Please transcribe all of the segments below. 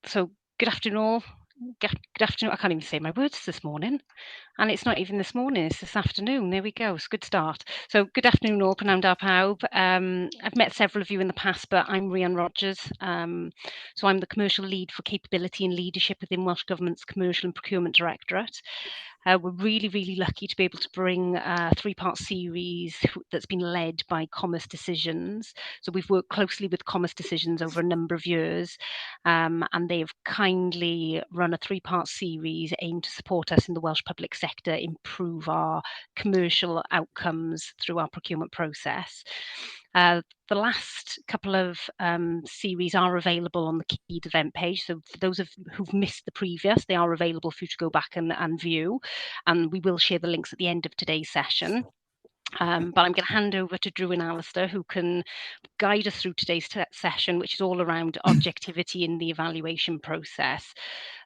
So good afternoon all. Good afternoon. I can't even say my words this morning. And it's not even this morning, it's this afternoon. There we go. It's a good start. So good afternoon all, pnawn da pawb. I've met several of you in the past, but I'm Rhian Rogers. So I'm the commercial lead for capability and leadership within Welsh Government's Commercial and Procurement Directorate. We're really lucky to be able to bring a three-part series that's been led by Commerce Decisions. So we've worked closely with Commerce Decisions over a number of years, and they've kindly run a three-part series aimed to support us in the Welsh public sector improve our commercial outcomes through our procurement process. The last couple of series are available on the Keyed event page. So for those of who've missed the previous, they are available for you to go back and view. And we will share the links at the end of today's session. But I'm going to hand over to Drew and Alistair, who can guide us through today's session, which is all around objectivity in the evaluation process.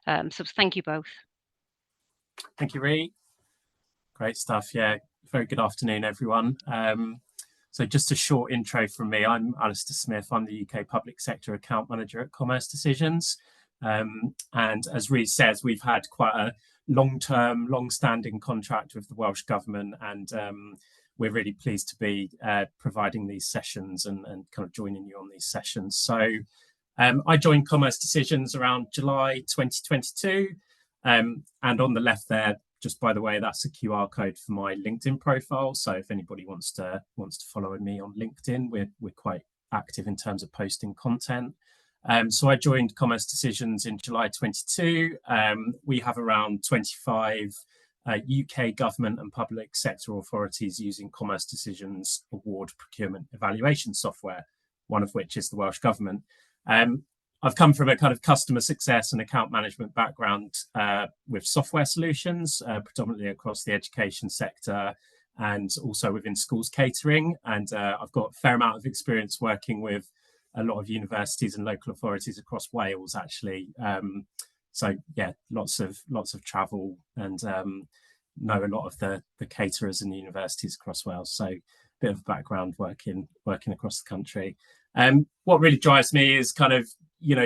So thank you both. Thank you, Rhi. Great stuff. Yeah, very good afternoon, everyone. So just a short intro from me. I'm Alistair Smith. I'm the UK Public Sector Account Manager at Commerce Decisions. And as Rhi says, we've had quite a long-term, long-standing contract with the Welsh Government, and we're really pleased to be providing these sessions and kind of joining you on these sessions. So I joined Commerce Decisions around July 2022. And on the left there, just by the way, that's a QR code for my LinkedIn profile. So if anybody wants to follow me on LinkedIn, we're quite active in terms of posting content. So I joined Commerce Decisions in July 22. We have around 25 UK government and public sector authorities using Commerce Decisions award procurement evaluation software, one of which is the Welsh Government. I've come from a kind of customer success and account management background with software solutions, predominantly across the education sector and also within schools catering. And I've got a fair amount of experience working with a lot of universities and local authorities across Wales, actually. So yeah, lots of travel and know a lot of the caterers and the universities across Wales. So a bit of background working across the country. What really drives me is kind of,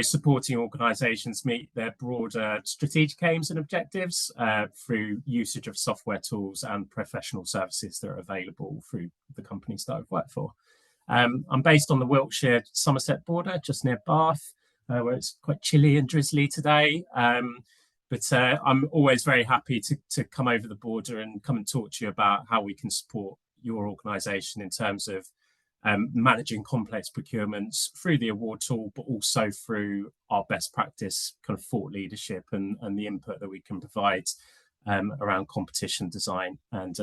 supporting organisations meet their broader strategic aims and objectives through usage of software tools and professional services that are available through the companies that I've worked for. I'm based on the Wiltshire-Somerset border, just near Bath, where it's quite chilly and drizzly today. But I'm always very happy to come over the border and come and talk to you about how we can support your organisation in terms of managing complex procurements through the award tool, but also through our best practice kind of thought leadership and the input that we can provide around competition design, and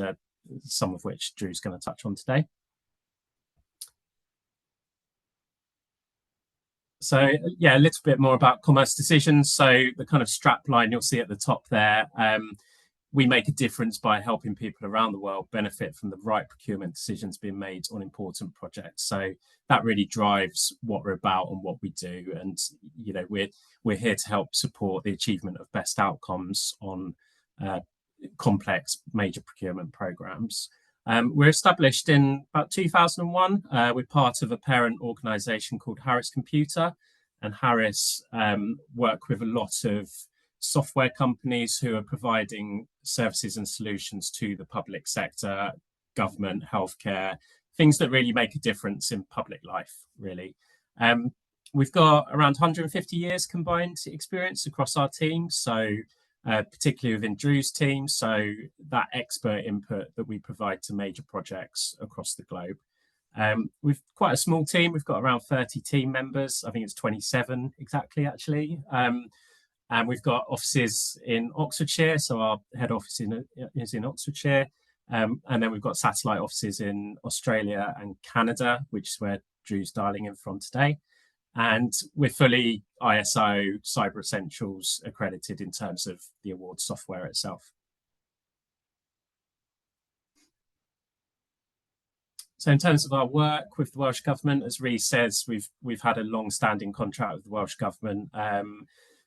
some of which Drew's going to touch on today. So yeah, a little bit more about Commerce Decisions. So the kind of strap line you'll see at the top there, we make a difference by helping people around the world benefit from the right procurement decisions being made on important projects. So that really drives what we're about and what we do. And we're here to help support the achievement of best outcomes on complex major procurement programs. We're established in about 2001. We're part of a parent organisation called Harris Computer, and Harris work with a lot of software companies who are providing services and solutions to the public sector, government, healthcare, things that really make a difference in public life, really. We've got around 150 years combined experience across our team, so particularly within Drew's team, so that expert input that we provide to major projects across the globe. We've quite a small team. We've got around 30 team members. I think it's 27 exactly, actually. And we've got offices in Oxfordshire, so our head office is in Oxfordshire. And then we've got satellite offices in Australia and Canada, which is where Drew's dialing in from today. And we're fully ISO Cyber Essentials accredited in terms of the award software itself. So in terms of our work with the Welsh Government, as Rhi says, we've had a long-standing contract with the Welsh Government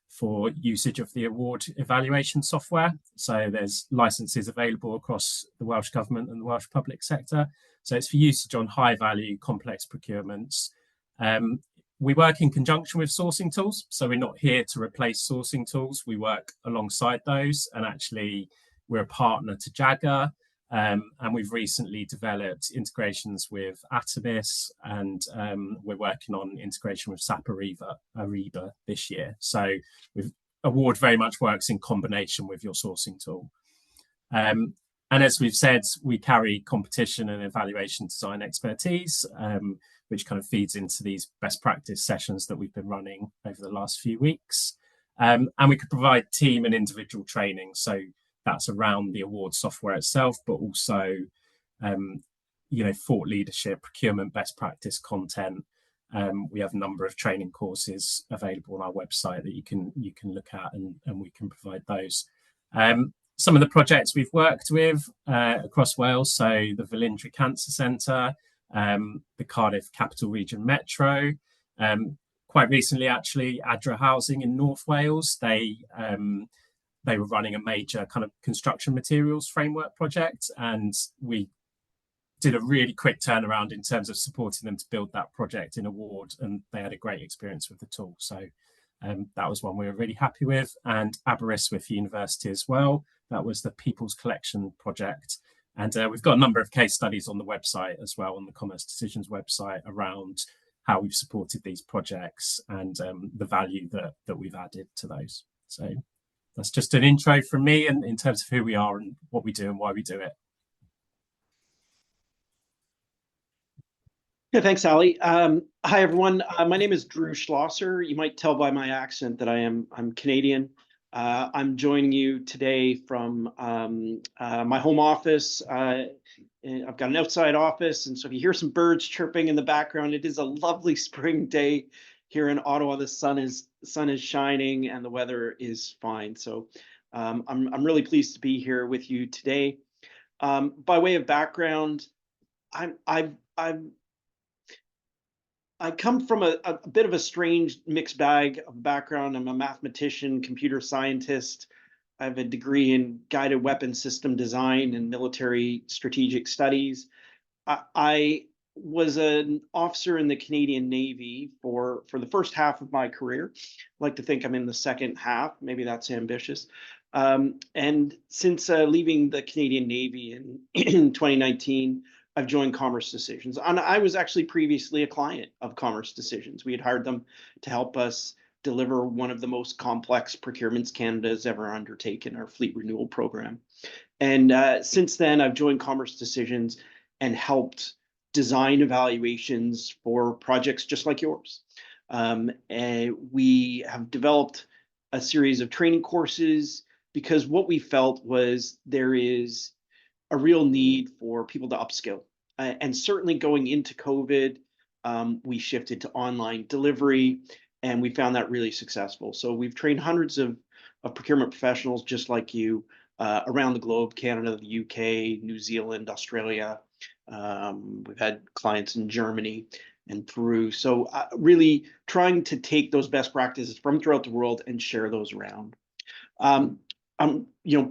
for usage of the award evaluation software. So there's licenses available across the Welsh Government and the Welsh public sector. So it's for usage on high-value, complex procurements. We work in conjunction with sourcing tools, so we're not here to replace sourcing tools. We work alongside those, and actually we're a partner to Jagger, and we've recently developed integrations with Atomis, and we're working on integration with SAP Ariba this year. So award very much works in combination with your sourcing tool. And as we've said, we carry competition and evaluation design expertise, which kind of feeds into these best practice sessions that we've been running over the last few weeks. And we could provide team and individual training. So that's around the award software itself, but also, thought leadership, procurement, best practice content. We have a number of training courses available on our website that you can look at, and we can provide those. Some of the projects we've worked with across Wales, so the Velindre Cancer Centre, the Cardiff Capital Region Metro, quite recently actually Adra Housing in North Wales. They were running a major kind of construction materials framework project, and we did a really quick turnaround in terms of supporting them to build that project in award, and they had a great experience with the tool. So that was one we were really happy with. And Aberystwyth University as well, that was the People's Collection project. And we've got a number of case studies on the website as well, on the Commerce Decisions website, around how we've supported these projects and the value that we've added to those. So that's just an intro from me, and in terms of who we are and what we do and why we do it. Yeah, thanks, Ali. Hi, everyone. My name is Drew Schlosser. You might tell by my accent that I'm Canadian. I'm joining you today from my home office. I've got an outside office, and so if you hear some birds chirping in the background, it is a lovely spring day here in Ottawa. The sun is shining and the weather is fine. So I'm really pleased to be here with you today. By way of background, I come from a bit of a strange mixed bag of background. I'm a mathematician, computer scientist. I have a degree in guided weapon system design and military strategic studies. I was an officer in the Canadian Navy for the first half of my career. I like to think I'm in the second half. Maybe that's ambitious. And since leaving the Canadian Navy in 2019, I've joined Commerce Decisions. And I was actually previously a client of Commerce Decisions. We had hired them to help us deliver one of the most complex procurements Canada has ever undertaken, our fleet renewal program. And since then, I've joined Commerce Decisions and helped design evaluations for projects just like yours. And we have developed a series of training courses because what we felt was there is a real need for people to upskill. And certainly going into COVID, we shifted to online delivery, and we found that really successful. So we've trained hundreds of procurement professionals just like you around the globe, Canada, the UK, New Zealand, Australia. We've had clients in Germany and Peru. So really trying to take those best practices from throughout the world and share those around.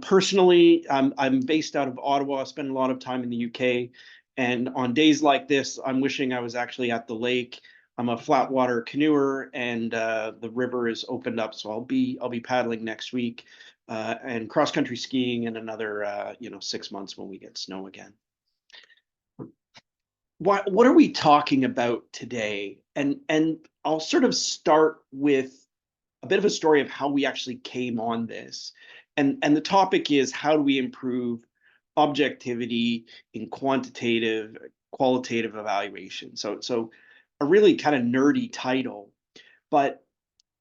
Personally, I'm based out of Ottawa. I spend a lot of time in the UK, and on days like this, I'm wishing I was actually at the lake. I'm a flat water canoeer, and the river is opened up, so I'll be paddling next week, and cross country skiing in another 6 months when we get snow again. What are we talking about today? And I'll sort of start with a bit of a story of how we actually came on this. And the topic is, how do we improve objectivity in qualitative evaluation? So a really kind of nerdy title. But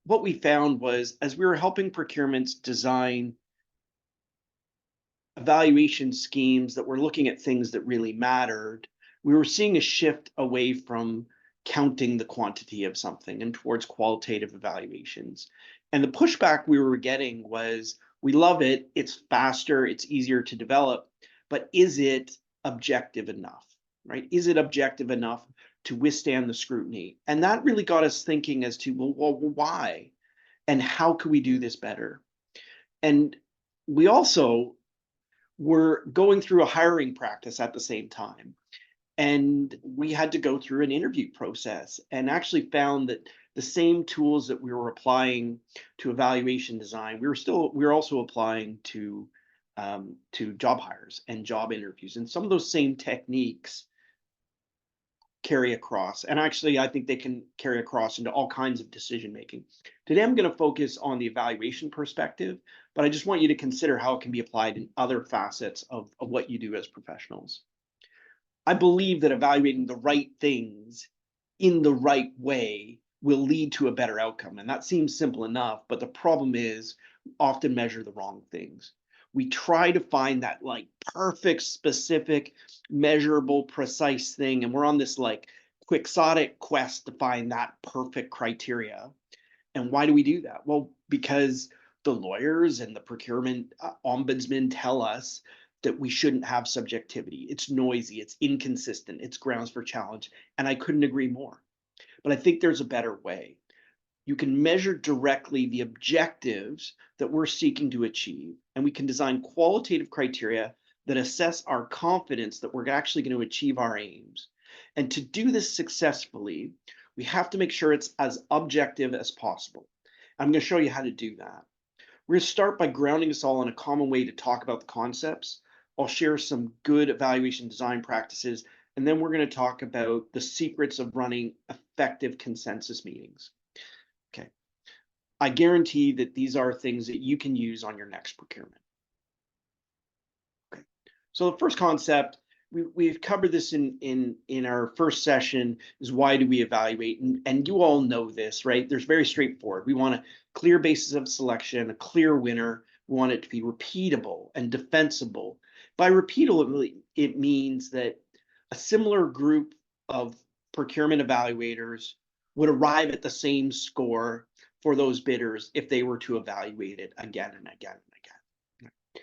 what we found was, as we were helping procurements design evaluation schemes that were looking at things that really mattered, we were seeing a shift away from counting the quantity of something and towards qualitative evaluations. And the pushback we were getting was, we love it, it's faster, it's easier to develop, but is it objective enough, right? Is it objective enough to withstand the scrutiny? And that really got us thinking as to, well, why? And how could we do this better? And we also were going through a hiring practice at the same time. And we had to go through an interview process and actually found that the same tools that we were applying to evaluation design, we were also applying to job hires and job interviews. And some of those same techniques carry across. And actually, I think they can carry across into all kinds of decision making. Today, I'm going to focus on the evaluation perspective, but I just want you to consider how it can be applied in other facets of what you do as professionals. I believe that evaluating the right things in the right way will lead to a better outcome. And that seems simple enough, but the problem is we often measure the wrong things. We try to find that like perfect, specific, measurable, precise thing. And we're on this like quixotic quest to find that perfect criteria. And why do we do that? Well, because the lawyers and the procurement ombudsman tell us that we shouldn't have subjectivity. It's noisy, it's inconsistent, it's grounds for challenge. And I couldn't agree more. But I think there's a better way. You can measure directly the objectives that we're seeking to achieve, and we can design qualitative criteria that assess our confidence that we're actually going to achieve our aims. And to do this successfully, we have to make sure it's as objective as possible. I'm going to show you how to do that. We're going to start by grounding us all in a common way to talk about the concepts. I'll share some good evaluation design practices, and then we're going to talk about the secrets of running effective consensus meetings. Okay. I guarantee that these are things that you can use on your next procurement. Okay. So the first concept, we've covered this in our first session, is why do we evaluate? And you all know this, right? There's very straightforward. We want a clear basis of selection, a clear winner. We want it to be repeatable and defensible. By repeatable, it means that a similar group of procurement evaluators would arrive at the same score for those bidders if they were to evaluate it again and again and again.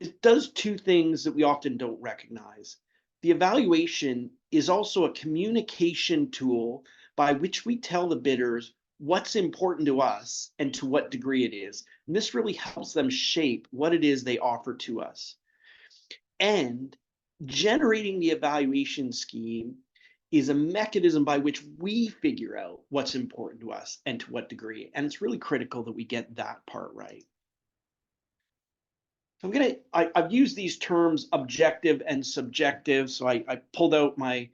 It does two things that we often don't recognize. The evaluation is also a communication tool by which we tell the bidders what's important to us and to what degree it is. And this really helps them shape what it is they offer to us. And generating the evaluation scheme is a mechanism by which we figure out what's important to us and to what degree. And it's really critical that we get that part right. So I've used these terms objective and subjective. So I pulled out my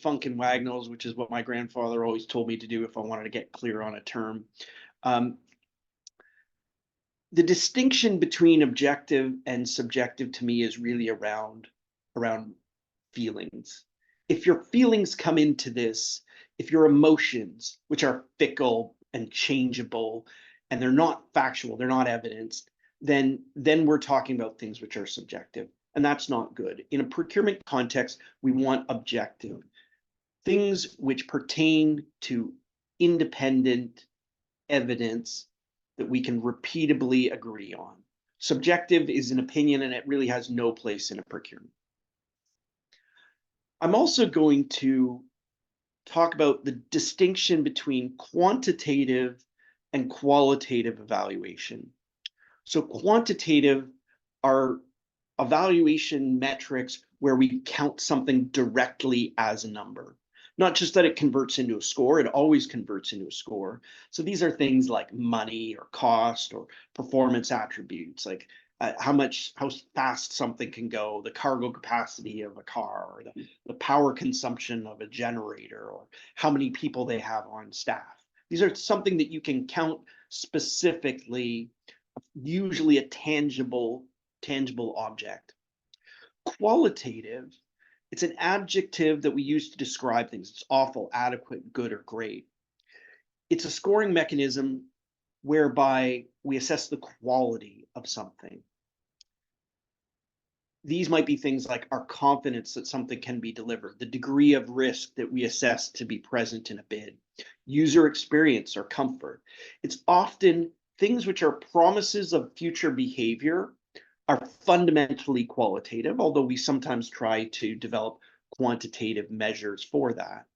Funk and Wagnalls, which is what my grandfather always told me to do if I wanted to get clear on a term. The distinction between objective and subjective to me is really around feelings. If your feelings come into this, if your emotions, which are fickle and changeable, and they're not factual, they're not evidenced, then we're talking about things which are subjective, and that's not good. In a procurement context, we want objective. Things which pertain to independent evidence that we can repeatably agree on. Subjective is an opinion, and it really has no place in a procurement. I'm also going to talk about the distinction between quantitative and qualitative evaluation. So quantitative are evaluation metrics where we count something directly as a number. Not just that it converts into a score, it always converts into a score. So these are things like money or cost or performance attributes, like how fast something can go, the cargo capacity of a car, or the power consumption of a generator, or how many people they have on staff. These are something that you can count specifically, usually a tangible object. Qualitative, it's an adjective that we use to describe things. It's awful, adequate, good, or great. It's a scoring mechanism whereby we assess the quality of something. These might be things like our confidence that something can be delivered, the degree of risk that we assess to be present in a bid, user experience or comfort. It's often things which are promises of future behavior are fundamentally qualitative, although we sometimes try to develop quantitative measures for that.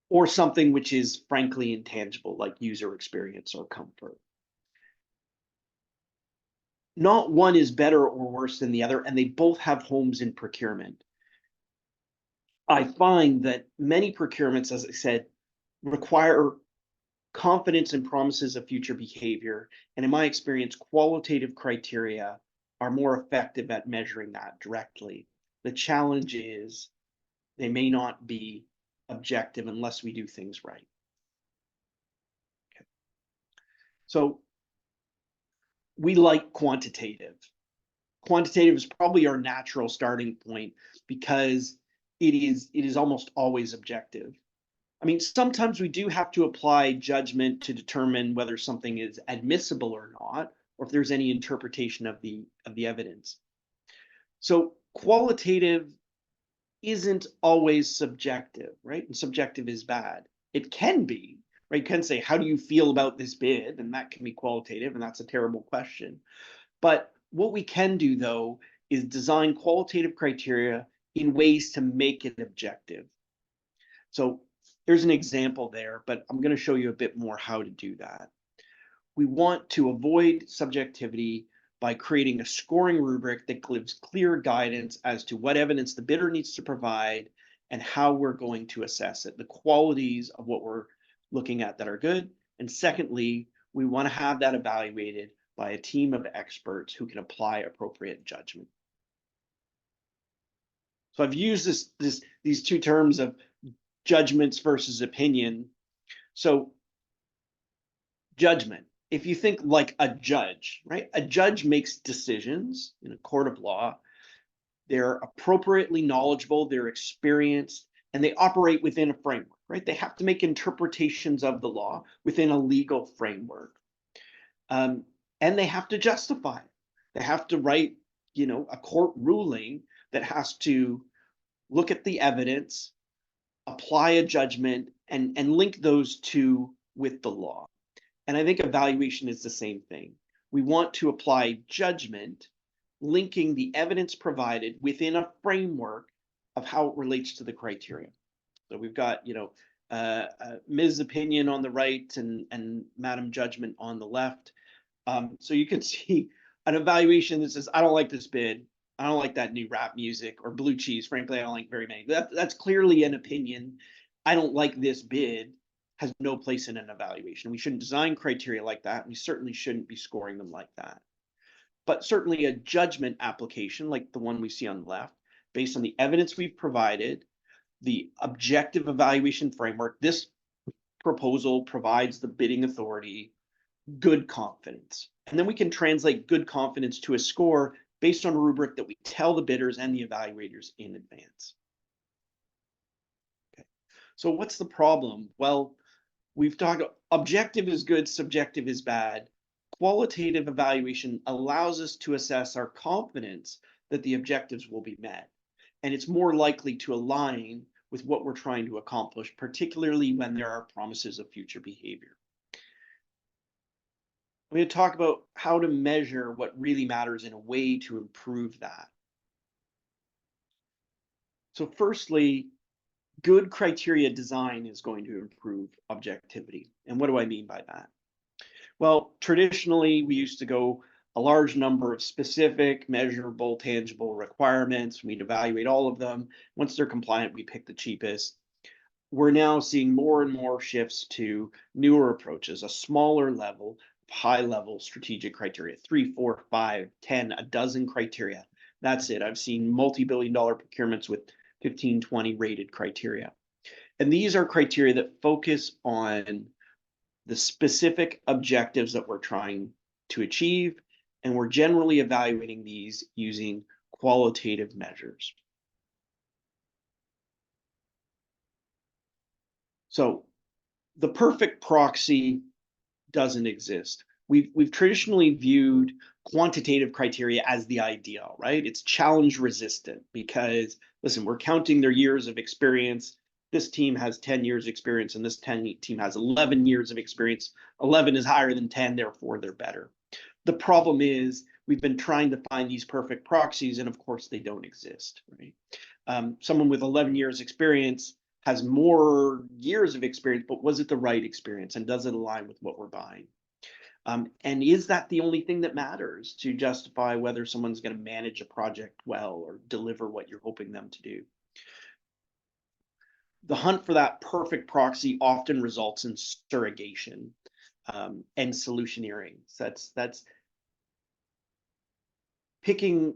Or something which is frankly intangible, like user experience or comfort. not one is better or worse than the other, and they both have homes in procurement. I find that many procurements, as I said, require confidence and promises of future behavior. And in my experience, qualitative criteria are more effective at measuring that directly. The challenge is they may not be objective unless we do things right. Okay. So we like quantitative. Quantitative is probably our natural starting point because it is almost always objective. I mean, sometimes we do have to apply judgment to determine whether something is admissible or not, or if there's any interpretation of the evidence. So qualitative isn't always subjective, right? And subjective is bad. It can be, right? You can say, how do you feel about this bid? And that can be qualitative, and that's a terrible question. But what we can do, though, is design qualitative criteria in ways to make it objective. So there's an example there, but I'm going to show you a bit more how to do that. We want to avoid subjectivity by creating a scoring rubric that gives clear guidance as to what evidence the bidder needs to provide and how we're going to assess it, the qualities of what we're looking at that are good. And secondly, we want to have that evaluated by a team of experts who can apply appropriate judgment. So I've used these two terms of judgments versus opinion. So judgment, if you think like a judge, right? A judge makes decisions in a court of law. They're appropriately knowledgeable, they're experienced, and they operate within a framework, right? They have to make interpretations of the law within a legal framework. And they have to justify it. They have to write, a court ruling that has to look at the evidence, apply a judgment, and link those two with the law. And I think evaluation is the same thing. We want to apply judgment, linking the evidence provided within a framework of how it relates to the criteria. So we've got, Ms. Opinion on the right and Madam Judgment on the left. So you can see an evaluation that says, I don't like this bid. I don't like that new rap music or blue cheese. Frankly, I don't like very many. That's clearly an opinion. I don't like this bid has no place in an evaluation. We shouldn't design criteria like that. We certainly shouldn't be scoring them like that. But certainly a judgment application like the one we see on the left, based on the evidence we've provided, the objective evaluation framework, this proposal provides the bidding authority good confidence. And then we can translate good confidence to a score based on a rubric that we tell the bidders and the evaluators in advance. Okay. So what's the problem? Well, we've talked objective is good, subjective is bad. Qualitative evaluation allows us to assess our confidence that the objectives will be met. And it's more likely to align with what we're trying to accomplish, particularly when there are promises of future behavior. I'm going to talk about how to measure what really matters in a way to improve that. So firstly, good criteria design is going to improve objectivity. And what do I mean by that? Well, traditionally, we used to go a large number of specific, measurable, tangible requirements. We'd evaluate all of them. Once they're compliant, we pick the cheapest. We're now seeing more and more shifts to newer approaches, a smaller level, high-level strategic criteria, 3, 4, 5, 10, a dozen criteria. That's it. I've seen multi-billion-dollar procurements with 15, 20 rated criteria. And these are criteria that focus on the specific objectives that we're trying to achieve, and we're generally evaluating these using qualitative measures. So the perfect proxy doesn't exist. We've traditionally viewed quantitative criteria as the ideal, right? It's challenge resistant because, listen, we're counting their years of experience. This team has 10 years experience and this team has 11 years of experience. 11 is higher than 10, therefore they're better. The problem is we've been trying to find these perfect proxies and of course they don't exist, right? Someone with 11 years experience has more years of experience, but was it the right experience and does it align with what we're buying? And is that the only thing that matters to justify whether someone's going to manage a project well or deliver what you're hoping them to do? The hunt for that perfect proxy often results in surrogation and solutioneering. So that's picking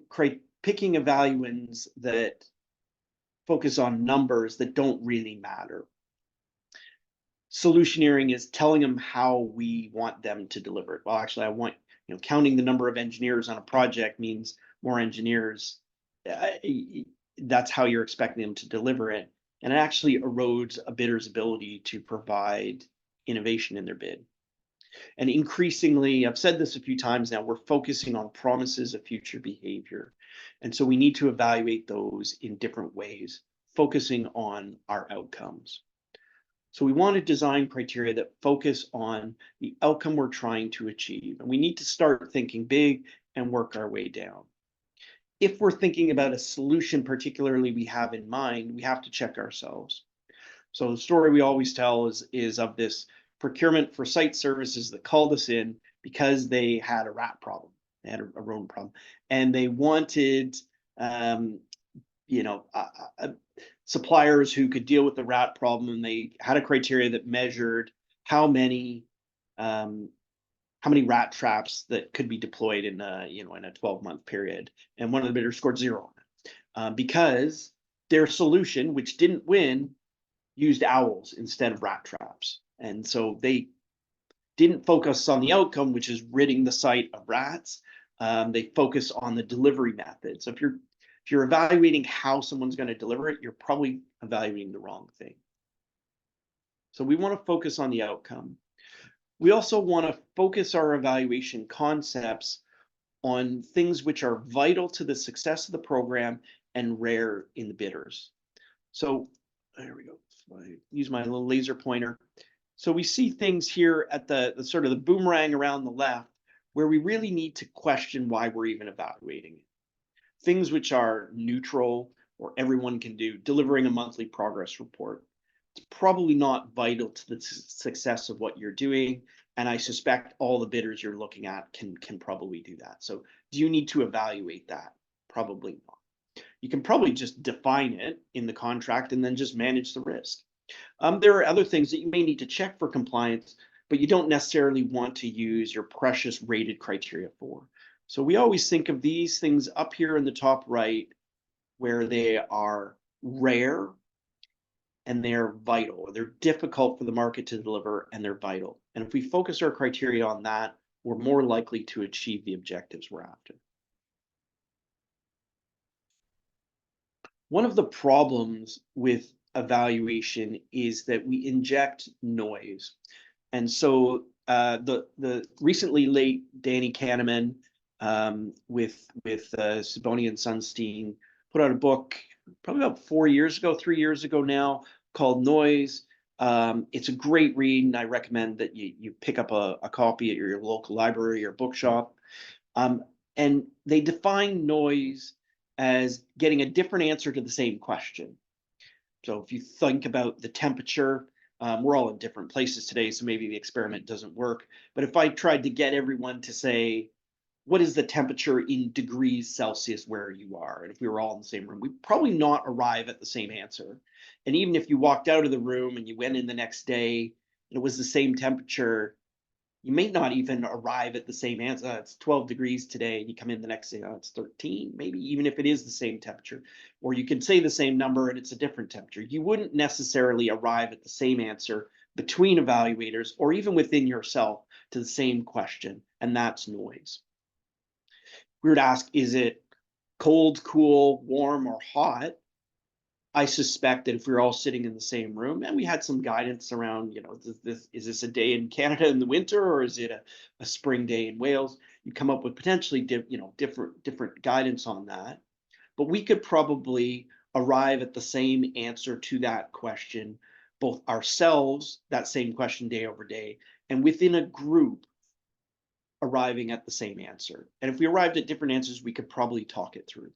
evaluants that focus on numbers that don't really matter. Solutioneering is telling them how we want them to deliver it. Well, actually, I want, counting the number of engineers on a project means more engineers. That's how you're expecting them to deliver it. And it actually erodes a bidder's ability to provide innovation in their bid. And increasingly, I've said this a few times now, we're focusing on promises of future behavior. And so we need to evaluate those in different ways, focusing on our outcomes. So we want to design criteria that focus on the outcome we're trying to achieve. And we need to start thinking big and work our way down. If we're thinking about a solution particularly we have in mind, we have to check ourselves. So the story we always tell is of this procurement for site services that called us in because they had a rat problem. They had a rodent problem. And they wanted suppliers who could deal with the rat problem, and they had a criteria that measured how many rat traps that could be deployed in a 12-month period. And one of the bidders scored 0 on it because their solution, which didn't win, used owls instead of rat traps. And so they didn't focus on the outcome, which is ridding the site of rats. They focus on the delivery method. So if you're evaluating how someone's going to deliver it, you're probably evaluating the wrong thing. So we want to focus on the outcome. We also want to focus our evaluation concepts on things which are vital to the success of the program and rare in the bidders. So there we go. So I use my little laser pointer. So we see things here at the sort of the boomerang around the left where we really need to question why we're even evaluating it. Things which are neutral or everyone can do, delivering a monthly progress report. It's probably not vital to the success of what you're doing. And I suspect all the bidders you're looking at can probably do that. So do you need to evaluate that? Probably not. You can probably just define it in the contract and then just manage the risk. There are other things that you may need to check for compliance, but you don't necessarily want to use your precious rated criteria for. So we always think of these things up here in the top right where they are rare and they're vital. They're difficult for the market to deliver and they're vital. And if we focus our criteria on that, we're more likely to achieve the objectives we're after. One of the problems with evaluation is that we inject noise. And so the recently late Danny Kahneman with Sibony and Sunstein put out a book probably about 3 years ago now, called Noise. It's a great read, and I recommend that you pick up a copy at your local library or bookshop. And they define noise as getting a different answer to the same question. So if you think about the temperature, we're all in different places today, so maybe the experiment doesn't work. But if I tried to get everyone to say, what is the temperature in degrees Celsius where you are? And if we were all in the same room, we'd probably not arrive at the same answer. And even if you walked out of the room and you went in the next day and it was the same temperature, you may not even arrive at the same answer. It's 12 degrees today, and you come in the next day, it's 13, maybe, even if it is the same temperature. Or you can say the same number and it's a different temperature. You wouldn't necessarily arrive at the same answer between evaluators or even within yourself to the same question, and that's noise. We would ask, is it cold, cool, warm, or hot? I suspect that if we were all sitting in the same room and we had some guidance around, is this a day in Canada in the winter, or is it a spring day in Wales? You come up with potentially different guidance on that. But we could probably arrive at the same answer to that question, both ourselves, that same question day over day, and within a group arriving at the same answer. And if we arrived at different answers, we could probably talk it through.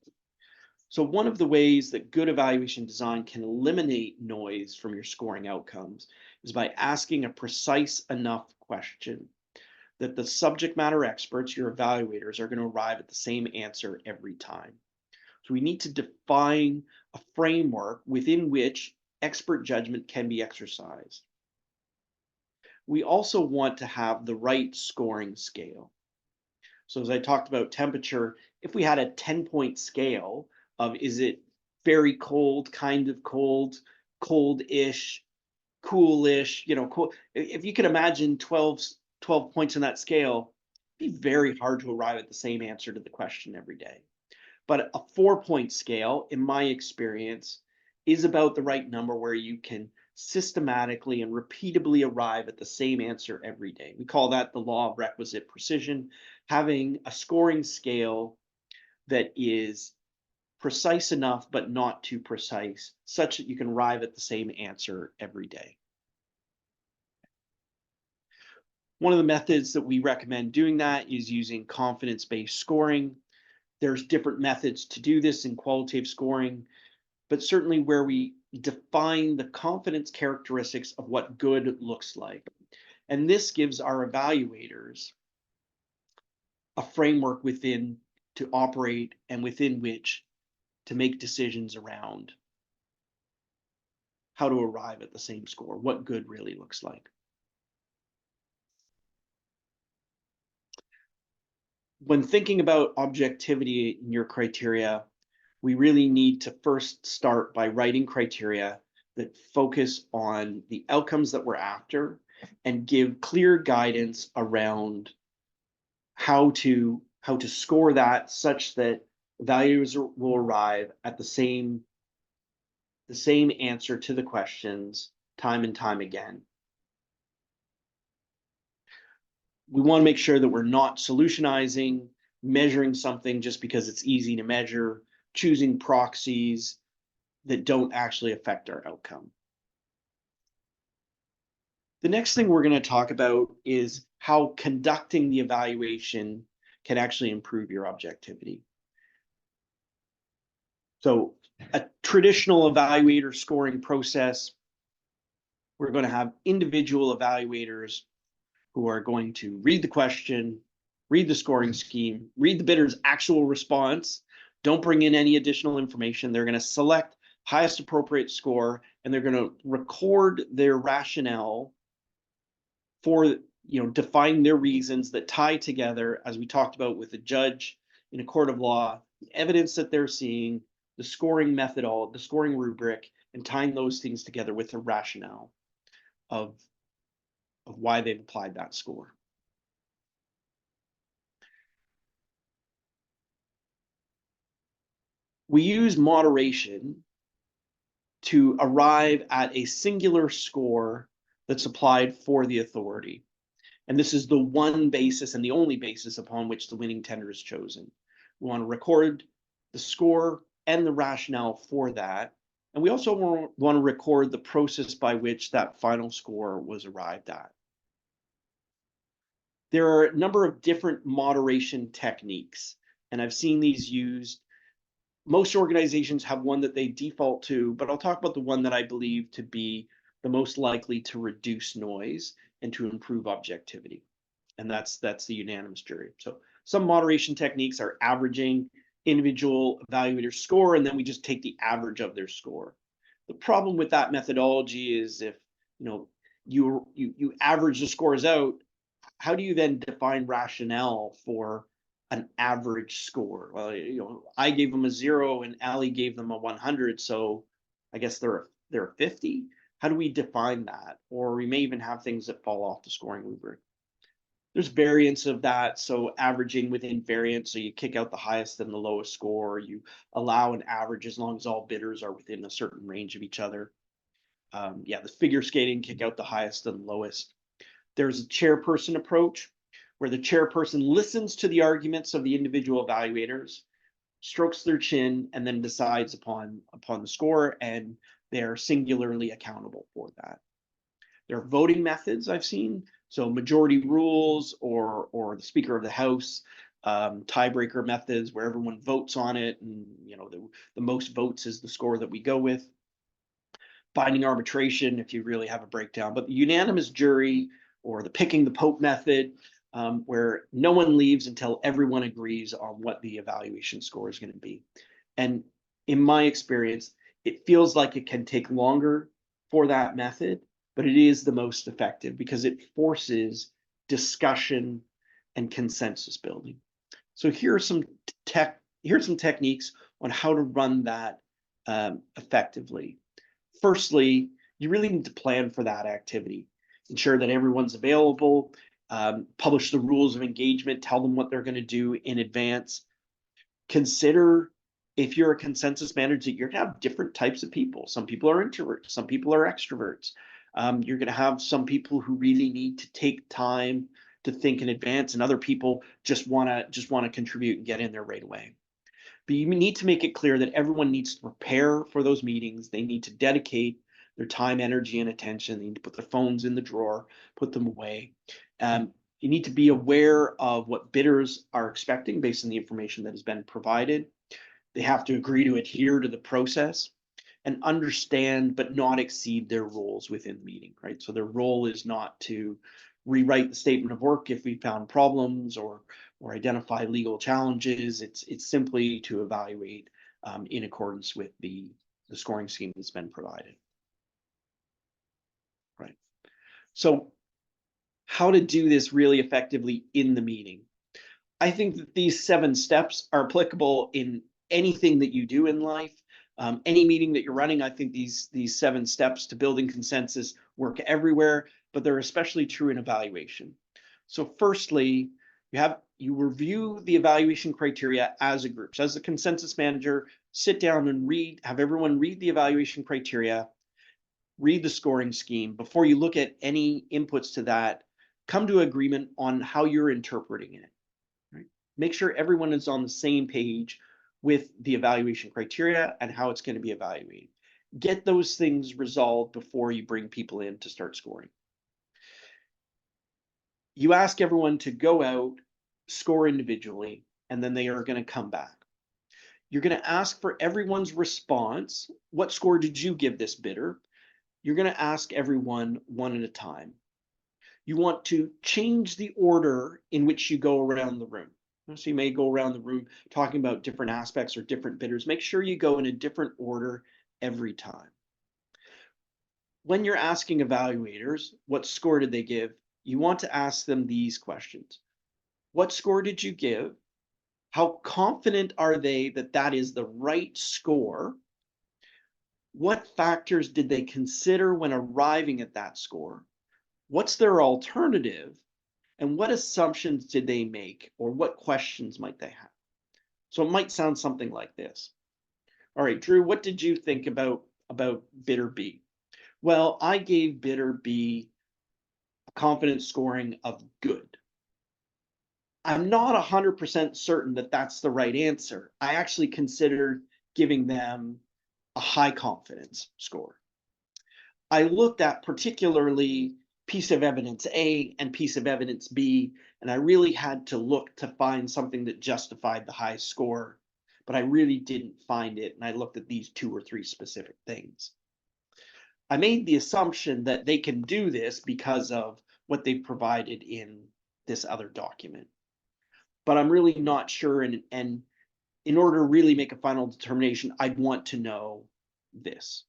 So one of the ways that good evaluation design can eliminate noise from your scoring outcomes is by asking a precise enough question. that the subject matter experts, your evaluators, are going to arrive at the same answer every time. So we need to define a framework within which expert judgment can be exercised. We also want to have the right scoring scale. So as I talked about temperature, if we had a 10-point scale of is it very cold, kind of cold, cold-ish, coolish, cool. If you can imagine 12 points on that scale, it'd be very hard to arrive at the same answer to the question every day. But a 4-point scale, in my experience, is about the right number where you can systematically and repeatably arrive at the same answer every day. We call that the law of requisite precision, having a scoring scale that is precise enough but not too precise, such that you can arrive at the same answer every day. One of the methods that we recommend doing that is using confidence-based scoring. There's different methods to do this in qualitative scoring, but certainly where we define the confidence characteristics of what good looks like. And this gives our evaluators a framework within to operate and within which to make decisions around how to arrive at the same score, what good really looks like. When thinking about objectivity in your criteria, we really need to first start by writing criteria that focus on the outcomes that we're after and give clear guidance around how to score that such that values will arrive at the same answer to the questions time and time again. We want to make sure that we're not solutionizing, measuring something just because it's easy to measure, choosing proxies that don't actually affect our outcome. The next thing we're going to talk about is how conducting the evaluation can actually improve your objectivity. So a traditional evaluator scoring process, we're going to have individual evaluators who are going to read the question, read the scoring scheme, read the bidder's actual response, don't bring in any additional information. They're going to select highest appropriate score, and they're going to record their rationale for, define their reasons that tie together, as we talked about with the judge in a court of law, the evidence that they're seeing, the scoring methodology, the scoring rubric, and tying those things together with the rationale of why they've applied that score. We use moderation to arrive at a singular score that's applied for the authority. And this is the one basis and the only basis upon which the winning tender is chosen. We want to record the score and the rationale for that. And we also want to record the process by which that final score was arrived at. There are a number of different moderation techniques, and I've seen these used. Most organizations have one that they default to, but I'll talk about the one that I believe to be the most likely to reduce noise and to improve objectivity. And that's the unanimous jury. So some moderation techniques are averaging individual evaluator score, and then we just take the average of their score. The problem with that methodology is if you average the scores out, how do you then define rationale for an average score? Well, I gave them a 0 and Ali gave them a 100, so I guess they're 50. How do we define that? Or we may even have things that fall off the scoring rubric. There's variance of that, so averaging within variance, so you kick out the highest and the lowest score. You allow an average as long as all bidders are within a certain range of each other. The figure skating, kick out the highest and lowest. There's a chairperson approach, where the chairperson listens to the arguments of the individual evaluators, strokes their chin, and then decides upon the score, and they're singularly accountable for that. There are voting methods I've seen, so majority rules or the Speaker of the House, tiebreaker methods where everyone votes on it, and the most votes is the score that we go with. Binding arbitration if you really have a breakdown, but the unanimous jury or the picking the Pope method, where no one leaves until everyone agrees on what the evaluation score is going to be. And in my experience, it feels like it can take longer for that method, but it is the most effective because it forces discussion and consensus building. So here are some techniques on how to run that effectively. Firstly, you really need to plan for that activity. Ensure that everyone's available, publish the rules of engagement, tell them what they're going to do in advance. Consider, if you're a consensus manager, you're going to have different types of people. Some people are introverts, some people are extroverts. You're going to have some people who really need to take time to think in advance, and other people just want to contribute and get in there right away. But you need to make it clear that everyone needs to prepare for those meetings. They need to dedicate their time, energy, and attention. They need to put their phones in the drawer, put them away. You need to be aware of what bidders are expecting based on the information that has been provided. They have to agree to adhere to the process and understand but not exceed their roles within the meeting, right? So their role is not to rewrite the statement of work if we found problems or identify legal challenges. It's simply to evaluate in accordance with the scoring scheme that's been provided. Right. So how to do this really effectively in the meeting? I think that these 7 steps are applicable in anything that you do in life. Any meeting that you're running, I think these 7 steps to building consensus work everywhere, but they're especially true in evaluation. So firstly, you review the evaluation criteria as a group. So as a consensus manager, sit down and have everyone read the evaluation criteria, read the scoring scheme. Before you look at any inputs to that, come to agreement on how you're interpreting it. Right? Make sure everyone is on the same page with the evaluation criteria and how it's going to be evaluated. Get those things resolved before you bring people in to start scoring. You ask everyone to go out, score individually, and then they are going to come back. You're going to ask for everyone's response. What score did you give this bidder? You're going to ask everyone one at a time. You want to change the order in which you go around the room. So you may go around the room talking about different aspects or different bidders. Make sure you go in a different order every time. When you're asking evaluators, what score did they give? You want to ask them these questions. What score did you give? How confident are they that that is the right score? What factors did they consider when arriving at that score? What's their alternative? And what assumptions did they make, or what questions might they have? So it might sound something like this. All right, Drew, what did you think about bidder B? Well, I gave bidder B a confidence scoring of good. I'm not 100% certain that that's the right answer. I actually considered giving them a high confidence score. I looked at particularly piece of evidence A and piece of evidence B, and I really had to look to find something that justified the high score, but I really didn't find it, and I looked at these 2 or 3 specific things. I made the assumption that they can do this because of what they provided in this other document, but I'm really not sure, and in order to really make a final determination, I'd want to know this.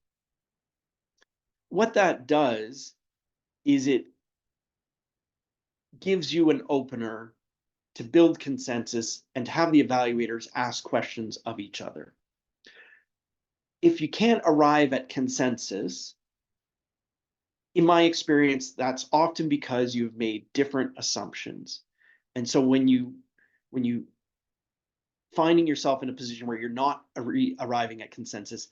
What that does is it gives you an opener to build consensus and to have the evaluators ask questions of each other. If you can't arrive at consensus, in my experience, that's often because you've made different assumptions. And so when you finding yourself in a position where you're not arriving at consensus,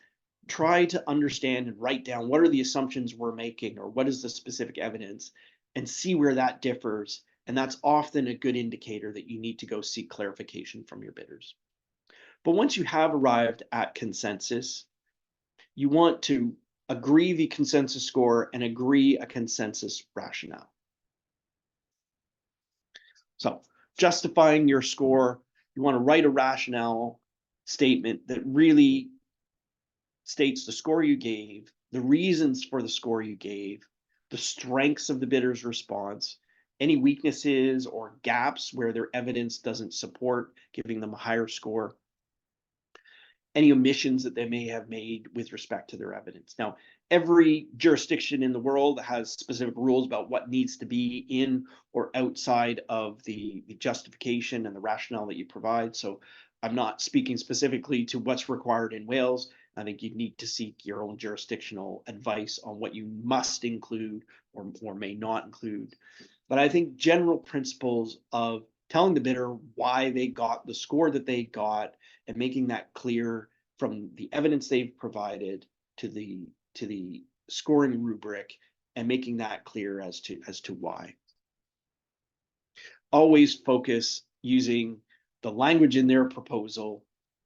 try to understand and write down what are the assumptions we're making, or what is the specific evidence, and see where that differs. And that's often a good indicator that you need to go seek clarification from your bidders. But once you have arrived at consensus, you want to agree the consensus score and agree a consensus rationale. So justifying your score, you want to write a rationale statement that really states the score you gave, the reasons for the score you gave, the strengths of the bidder's response, any weaknesses or gaps where their evidence doesn't support giving them a higher score, any omissions that they may have made with respect to their evidence. Now, every jurisdiction in the world has specific rules about what needs to be in or outside of the justification and the rationale that you provide. So I'm not speaking specifically to what's required in Wales. I think you need to seek your own jurisdictional advice on what you must include or may not include. But I think general principles of telling the bidder why they got the score that they got and making that clear from the evidence they've provided to the scoring rubric, and making that clear as to why. Always focus using the language in their proposal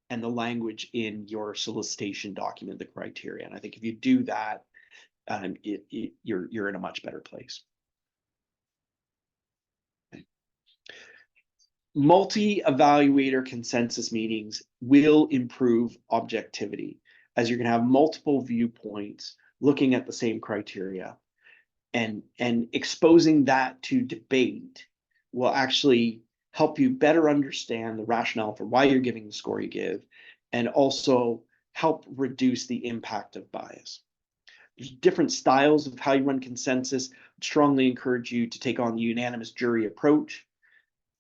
and the language in your solicitation document, the criteria. And I think if you do that, you're in a much better place. Multi-evaluator consensus meetings will improve objectivity, as you're going to have multiple viewpoints looking at the same criteria, and exposing that to debate will actually help you better understand the rationale for why you're giving the score you give, and also help reduce the impact of bias. There's different styles of how you run consensus. I'd strongly encourage you to take on the unanimous jury approach.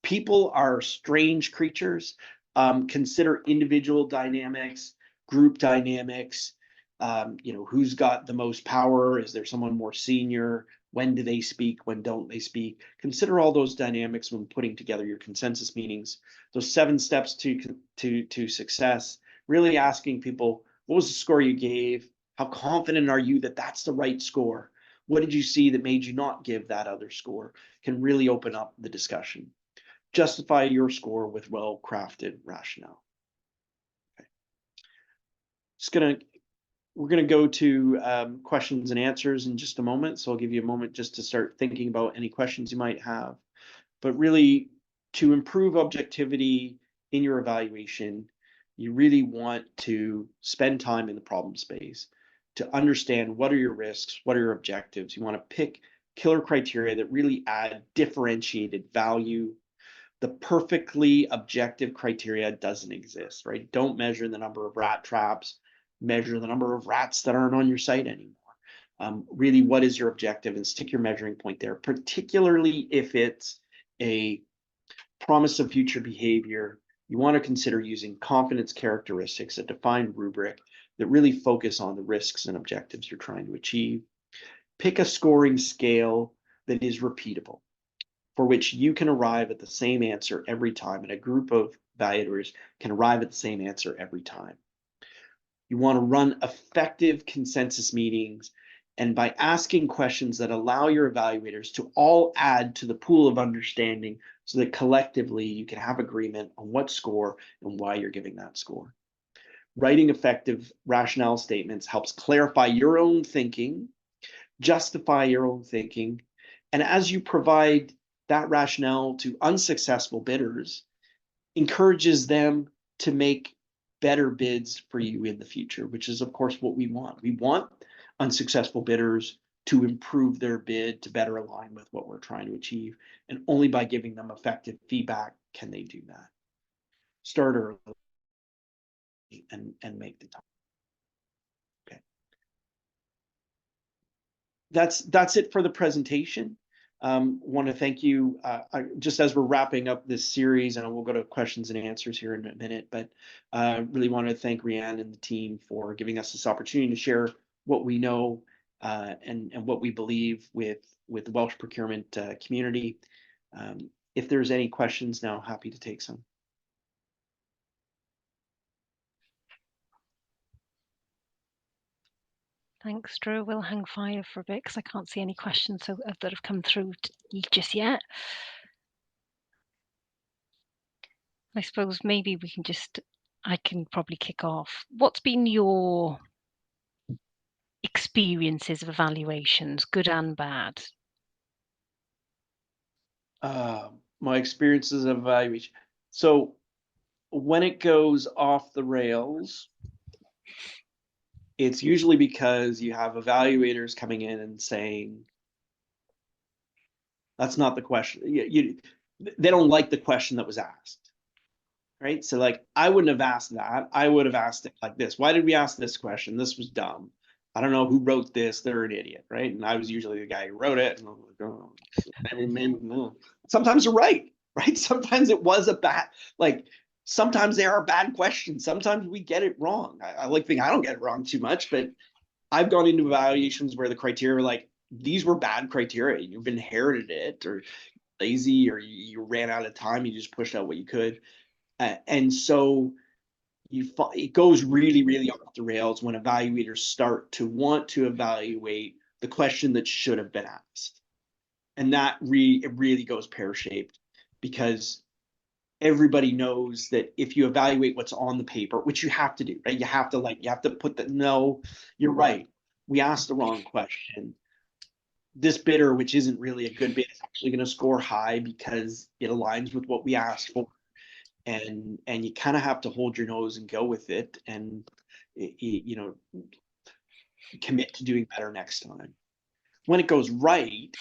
People are strange creatures. Consider individual dynamics, group dynamics, who's got the most power? Is there someone more senior? When do they speak? When don't they speak? Consider all those dynamics when putting together your consensus meetings. Those 7 steps to success, really asking people, what was the score you gave? How confident are you that that's the right score? What did you see that made you not give that other score? Can really open up the discussion. Justify your score with well-crafted rationale. Okay. We're gonna go to questions and answers in just a moment. So I'll give you a moment just to start thinking about any questions you might have. But really, to improve objectivity in your evaluation, you really want to spend time in the problem space to understand what are your risks, what are your objectives. You want to pick killer criteria that really add differentiated value. The perfectly objective criteria doesn't exist, right? Don't measure the number of rat traps, measure the number of rats that aren't on your site anymore. Really, what is your objective, and stick your measuring point there, particularly if it's a promise of future behavior. You want to consider using confidence characteristics, a defined rubric that really focus on the risks and objectives you're trying to achieve. Pick a scoring scale that is repeatable, for which you can arrive at the same answer every time, and a group of evaluators can arrive at the same answer every time. You want to run effective consensus meetings, and by asking questions that allow your evaluators to all add to the pool of understanding, so that collectively you can have agreement on what score and why you're giving that score. Writing effective rationale statements helps clarify your own thinking, justify your own thinking, and as you provide that rationale to unsuccessful bidders, encourages them to make better bids for you in the future, which is, of course, what we want. We want unsuccessful bidders to improve their bid to better align with what we're trying to achieve. And only by giving them effective feedback can they do that. Start early and make the time. Okay. That's it for the presentation. Want to thank you, just as we're wrapping up this series, and we'll go to questions and answers here in a minute, but really want to thank Rhiannon and the team for giving us this opportunity to share what we know and what we believe with the Welsh procurement community. If there's any questions now, happy to take some. Thanks, Drew. We'll hang fire for a bit because I can't see any questions that have come through just yet. I suppose maybe we can I can probably kick off. What's been your experiences of evaluations, good and bad? My experiences of evaluation. So when it goes off the rails, it's usually because you have evaluators coming in and saying, That's not the question. They don't like the question that was asked, right? So like, I wouldn't have asked that. I would have asked it like this. Why did we ask this question? This was dumb. I don't know who wrote this. They're an idiot, right? And I was usually the guy who wrote it. And I'm like, oh, no. Sometimes they're right? Sometimes it was a bad, like, sometimes there are bad questions. Sometimes we get it wrong. I like think I don't get it wrong too much, but I've gone into evaluations where the criteria are like, these were bad criteria. You've inherited it, or lazy, or you ran out of time. You just pushed out what you could. And so it goes really, really off the rails when evaluators start to want to evaluate the question that should have been asked. And that it really goes pear-shaped, because everybody knows that if you evaluate what's on the paper, which you have to do, right? You have to put the, no, you're right. We asked the wrong question. This bidder, which isn't really a good bid, is actually going to score high because it aligns with what we asked for. And you kind of have to hold your nose and go with it, and commit to doing better next time. When it goes right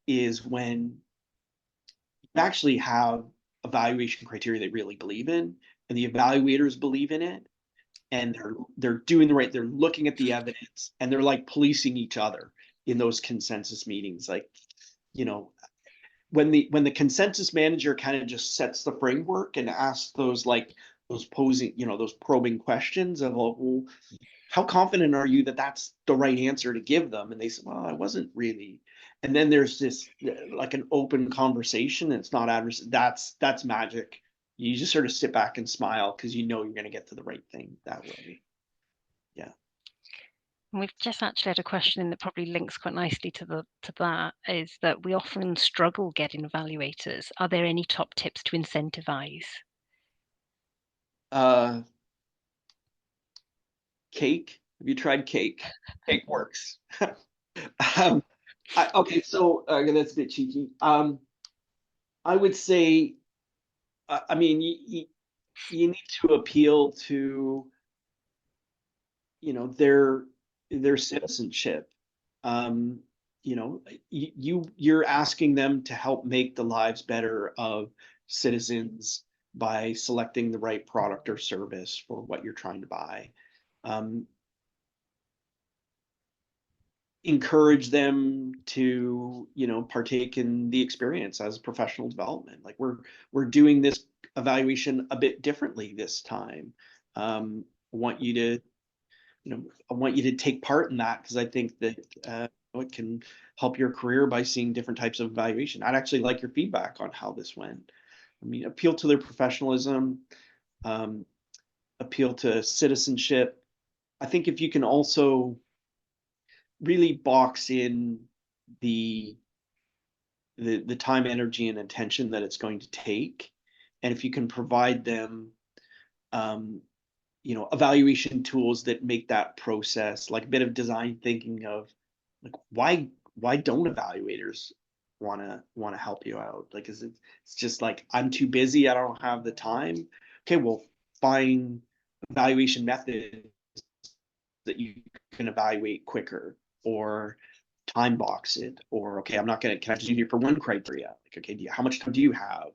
is when you actually have evaluation criteria they really believe in, and the evaluators believe in it, and they're doing the right, they're looking at the evidence, and they're like policing each other in those consensus meetings. Like, when the consensus manager kind of just sets the framework and asks those posing, those probing questions of, well, how confident are you that that's the right answer to give them? And they say, well, I wasn't really. And then there's this like an open conversation, and it's not adverse. That's magic. You just sort of sit back and smile because you're going to get to the right thing that way. Yeah. And we've just actually had a question that probably links quite nicely to that, is that we often struggle getting evaluators. Are there any top tips to incentivize? Cake. Have you tried cake? Cake works. Okay, so that's a bit cheeky. I would say, I mean, you need to appeal to, their citizenship. You're asking them to help make the lives better of citizens by selecting the right product or service for what you're trying to buy. Encourage them to, partake in the experience as professional development. Like, we're doing this evaluation a bit differently this time. I want you to take part in that, because I think that it can help your career by seeing different types of evaluation. I'd actually like your feedback on how this went. I mean, appeal to their professionalism, appeal to citizenship. I think if you can also really box in the time, energy, and attention that it's going to take, and if you can provide them evaluation tools that make that process like a bit of design thinking of, like, why don't evaluators want to help you out? Like, it's just like, I'm too busy, I don't have the time. Okay, well, find evaluation methods that you can evaluate quicker, or time box it, or, okay, can I just do it for one criteria? Like, okay, how much time do you have?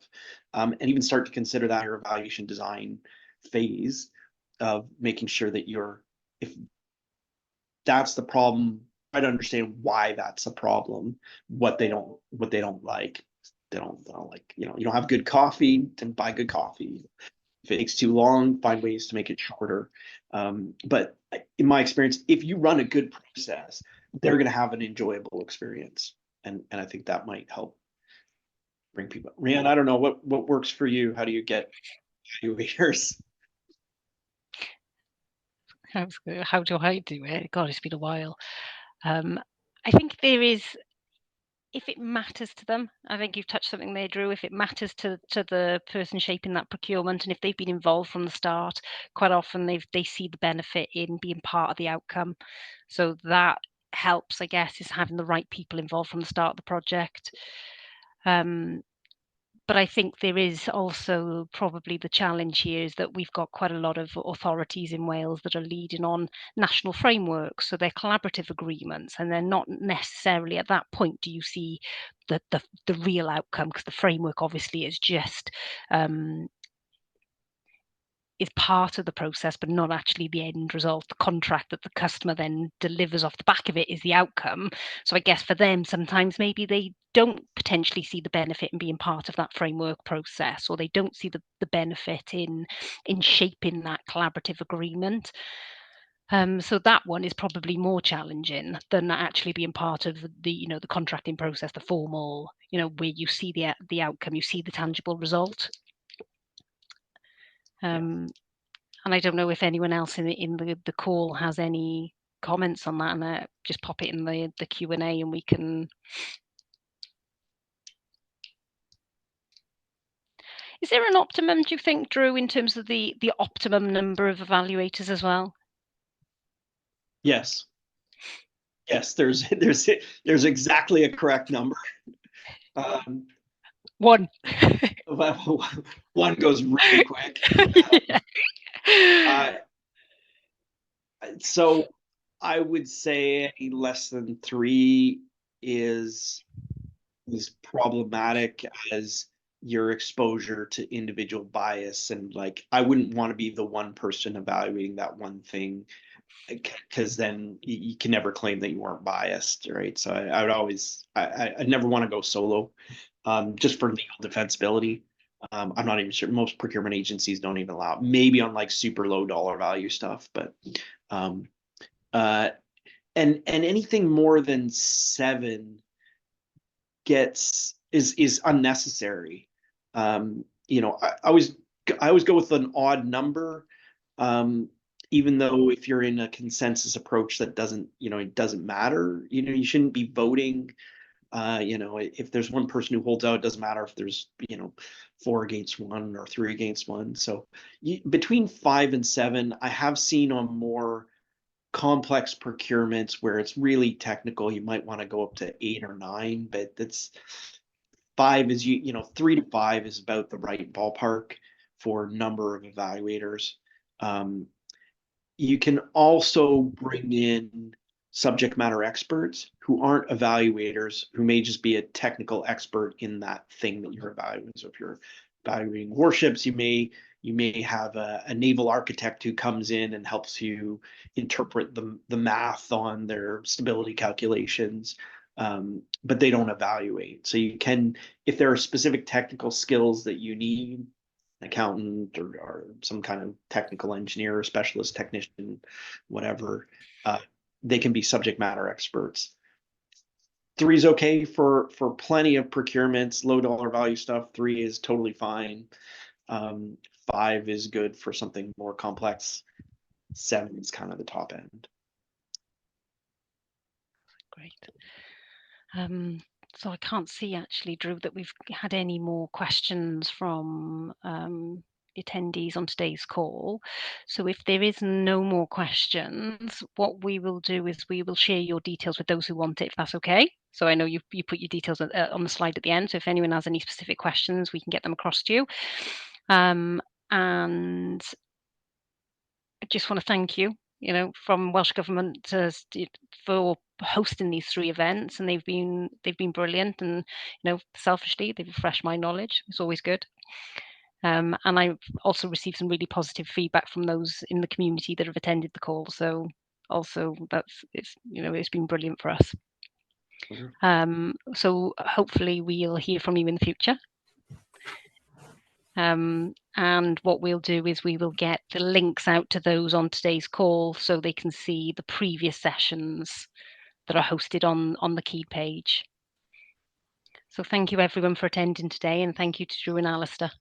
And even start to consider that your evaluation design phase of making sure that if that's the problem, try to understand why that's a problem, what they don't like. They don't like, you don't have good coffee, then buy good coffee. If it takes too long, find ways to make it shorter. But in my experience, if you run a good process, they're going to have an enjoyable experience. And I think that might help bring people. Rhian, I don't know what works for you. How do you get evaluators? How do I do it? God, it's been a while. I think there is, if it matters to them, I think you've touched something there, Drew. If it matters to the person shaping that procurement, and if they've been involved from the start, quite often they see the benefit in being part of the outcome. So that helps, I guess, is having the right people involved from the start of the project. but I think there is also probably the challenge here is that we've got quite a lot of authorities in Wales that are leading on national frameworks, so they're collaborative agreements, and they're not necessarily at that point do you see the real outcome, because the framework obviously is just is part of the process, but not actually the end result. The contract that the customer then delivers off the back of it is the outcome. So I guess for them, sometimes maybe they don't potentially see the benefit in being part of that framework process, or they don't see the benefit in shaping that collaborative agreement. So that one is probably more challenging than actually being part of the the contracting process, the formal, where you see the outcome, you see the tangible result. And I don't know if anyone else in the call has any comments on that, and just pop it in the Q&A and we can. Is there an optimum, do you think, Drew, in terms of the optimum number of evaluators as well? Yes. Yes, there's exactly a correct number. One. One goes really quick. So I would say less than 3 is problematic as your exposure to individual bias, and like I wouldn't want to be the one person evaluating that one thing, because then you can never claim that you weren't biased, right? So I would always I never want to go solo, just for legal defensibility. I'm not even sure, most procurement agencies don't even allow it, maybe on like super low dollar value stuff, but and anything more than 7 is unnecessary. I always go with an odd number, even though if you're in a consensus approach that doesn't, it doesn't matter. You shouldn't be voting. If there's one person who holds out, it doesn't matter if there's 4 against 1 or 3 against 1. So between 5 and 7, I have seen on more complex procurements where it's really technical, you might want to go up to 8 or 9, but that's 5 is 3 to 5 is about the right ballpark for number of evaluators. You can also bring in subject matter experts who aren't evaluators, who may just be a technical expert in that thing that you're evaluating. So if you're evaluating warships, you may have a naval architect who comes in and helps you interpret the math on their stability calculations, but they don't evaluate. So you can, if there are specific technical skills that you need, accountant or some kind of technical engineer or specialist technician, whatever, they can be subject matter experts. 3 is okay for plenty of procurements, low dollar value stuff. 3 is totally fine. 5 is good for something more complex. 7 is kind of the top end. Great. So I can't see actually, Drew, that we've had any more questions from the attendees on today's call. So if there is no more questions, what we will do is we will share your details with those who want it, if that's okay. So I know you put your details on the slide at the end. So if anyone has any specific questions, we can get them across to you. And I just want to thank you, from Welsh Government for hosting these 3 events, and they've been brilliant, and selfishly they've refreshed my knowledge. It's always good. And I've also received some really positive feedback from those in the community that have attended the call. So also it's been brilliant for us. So hopefully we'll hear from you in the future. And what we'll do is we will get the links out to those on today's call so they can see the previous sessions that are hosted on the key page. So thank you everyone for attending today, and thank you to Drew and Alistair.